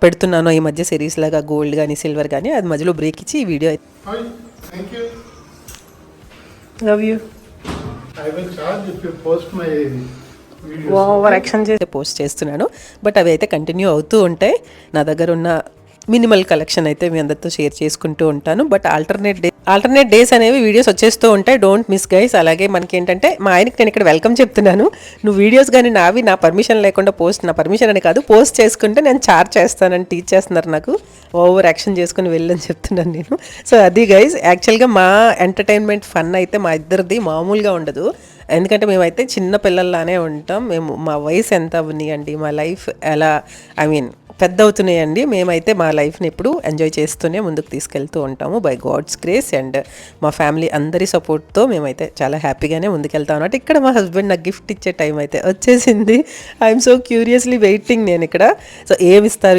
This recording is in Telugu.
పెడుతున్నానో ఈ మధ్య సిరీస్ లాగా గోల్డ్ కానీ సిల్వర్ కానీ అది మధ్యలో బ్రేక్ ఇచ్చి ఈ video love you over action చేసి పోస్ట్ చేస్తున్నాను. బట్ అవి అయితే కంటిన్యూ అవుతూ ఉంటాయి. నా దగ్గర ఉన్న మినిమల్ కలెక్షన్ అయితే మీ అందరితో షేర్ చేసుకుంటూ ఉంటాను. బట్ ఆల్టర్నేట్ డేస్ అనేవి వీడియోస్ వచ్చేస్తూ ఉంటాయి. Don't miss guys. అలాగే మనకి ఏంటంటే మా ఆయనకి నేను ఇక్కడ వెల్కమ్ చెప్తున్నాను. నువ్వు వీడియోస్ కానీ నావి నా పర్మిషన్ లేకుండా నా పర్మిషన్ అని కాదు, పోస్ట్ చేసుకుంటే నేను చార్జ్ చేస్తానని టీచ్ చేస్తున్నారు నాకు. ఓవర్ యాక్షన్ చేసుకుని వెళ్ళని చెప్తున్నాను నేను. సో అది గైస్, యాక్చువల్గా మా ఎంటర్టైన్మెంట్ ఫన్ అయితే మా ఇద్దరిది మామూలుగా ఉండదు. ఎందుకంటే మేమైతే చిన్న పిల్లల్లానే ఉంటాం. మా వయసు ఎంత అవనియండి, మా లైఫ్ ఎలా పెద్ద అవుతున్నాయండి. మేమైతే మా లైఫ్ని ఎప్పుడు ఎంజాయ్ చేస్తూనే ముందుకు తీసుకెళ్తూ ఉంటాము బై గాడ్స్ గ్రేస్. అండ్ మా ఫ్యామిలీ అందరి సపోర్ట్తో మేమైతే చాలా హ్యాపీగానే ముందుకెళ్తాం అన్నట్టు. ఇక్కడ మా హస్బెండ్ నాకు గిఫ్ట్ ఇచ్చే టైం అయితే వచ్చేసింది. ఐఎమ్ సో క్యూరియస్లీ వెయిటింగ్ నేను ఇక్కడ. సో ఏమి ఇస్తారు